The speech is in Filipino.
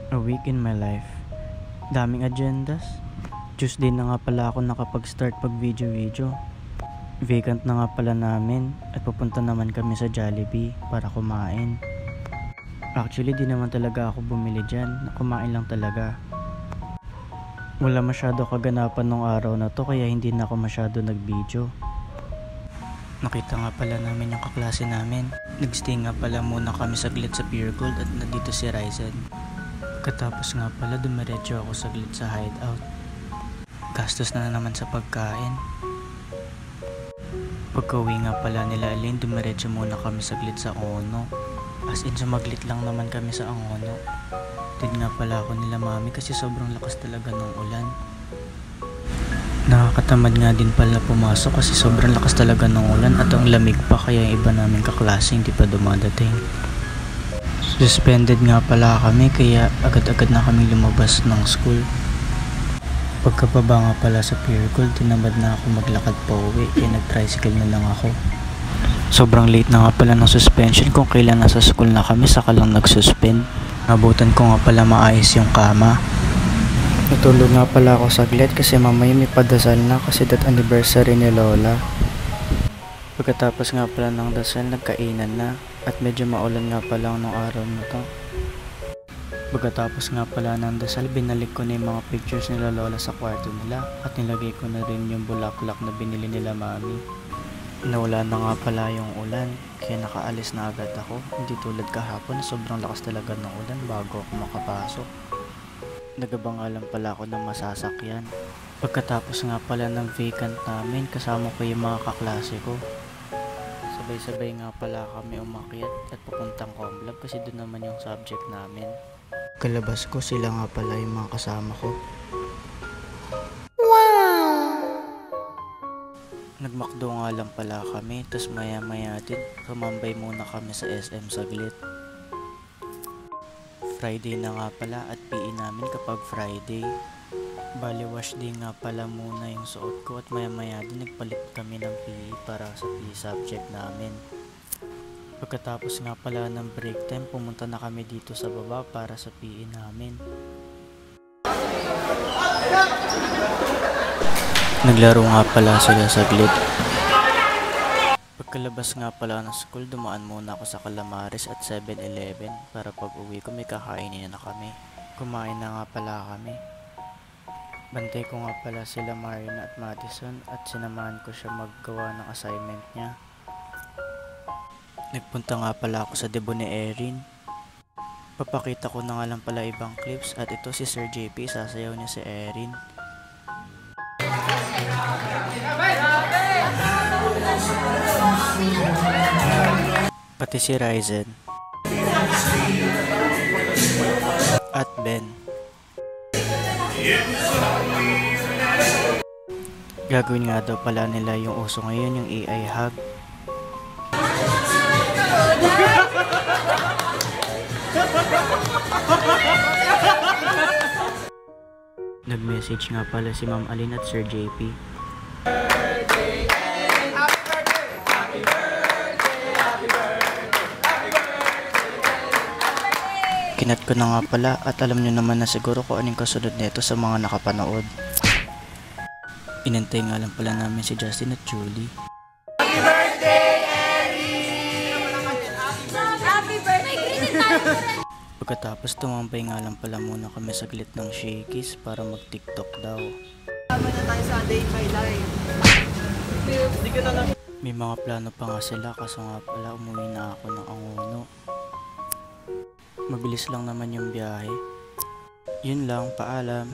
A week in my life. Daming agendas. Tuesday na nga pala ako nakapag-start pag video. Vacant na nga pala namin at pupunta naman kami sa Jollibee para kumain. Actually di naman talaga ako bumili dyan, kumain lang talaga. Wala masyado kaganapan nung araw na to kaya hindi na ako masyado nag-video. Nakita nga pala namin yung kaklase namin. Nagstay nga pala muna kami saglit sa Pure Gold at nandito si Ryzen. Pagkatapos nga pala dumiretso ako saglit sa hideout. Gastos na naman sa pagkain. Pagka-uwi nga pala nila Aline, dumiretso muna kami saglit sa Ono. As in sumaglit lang naman kami sa Ono. Din nga pala ako nila mami kasi sobrang lakas talaga ng ulan. Nakakatamad nga din pala pumasok kasi sobrang lakas talaga ng ulan at ang lamig pa kaya yung iba naming kaklase hindi pa dumadating. Suspended nga pala kami kaya agad-agad na kami lumabas ng school. Pagkababa nga pala sa Pure Gold, tinamad na ako maglakad pa uwi kaya nag-tricycle na lang ako. Sobrang late na nga pala ng suspension, kung kailan nasa school na kami saka lang nag-suspend. Nabutan ko nga pala maayos yung kama. Natulog nga pala ako saglit kasi mamaya may padasal na kasi that anniversary ni Lola. Pagkatapos nga pala ng dasal, nagkainan na at medyo maulan nga pala nung araw na to. Pagkatapos nga pala ng dasal, binalik ko na yung mga pictures nila Lola sa kwarto nila at nilagay ko na rin yung bulaklak na binili nila mami. Nawala na nga pala yung ulan kaya nakaalis na agad ako. Hindi tulad kahapon, sobrang lakas talaga ng ulan bago ako makapasok. Nagabang lang pala ako ng masasakyan. Pagkatapos nga pala ng vacant namin, kasama ko yung mga kaklase ko. Sabay-sabay nga pala kami umakyat at papuntang Comlab kasi doon naman yung subject namin. Kalabas ko, sila nga pala yung mga kasama ko. Wow! Nagmakdo nga lang pala kami, tas maya-maya din kumambay muna kami sa SM saglit. Friday na nga pala at PE namin kapag Friday. Bali wash day nga pala muna yung suot ko at maya-maya din nagpalit kami ng PE para sa PE subject namin. Pagkatapos nga pala ng break time, pumunta na kami dito sa baba para sa PE namin. Naglaro nga pala sila saglit. Pagkalabas nga pala ng school, dumaan muna ako sa Calamares at 7-Eleven para pag uwi ko may kakainin na kami. Kumain na nga pala kami. Bantay ko nga pala sila Marina at Madison at sinamahan ko siya maggawa ng assignment niya. Nagpunta nga pala ako sa debut ni Erin. Papakita ko na nga lang pala ibang clips at ito si Sir JP, sasayaw niya si Erin. Pati si Ryzen at Ben. Gagawin nga daw pala nila yung uso ngayon, yung AI hug. Nag-message nga pala si Ma'am Aline at Sir JP. Kinat ko na nga pala at alam nyo naman na siguro kung anong kasunod nito sa mga nakapanood. Inantay nga lang pala namin si Justin at Julie. Happy birthday, Erin! Happy birthday! Pagkatapos tumambay nga lang pala muna kami saglit ng Shakey's para mag-TikTok daw. Tama na tayo sa day by day. May mga plano pa nga sila kaso nga pala umuwi na ako ng Angono. Mabilis lang naman yung biyahe. Yun lang, paalam.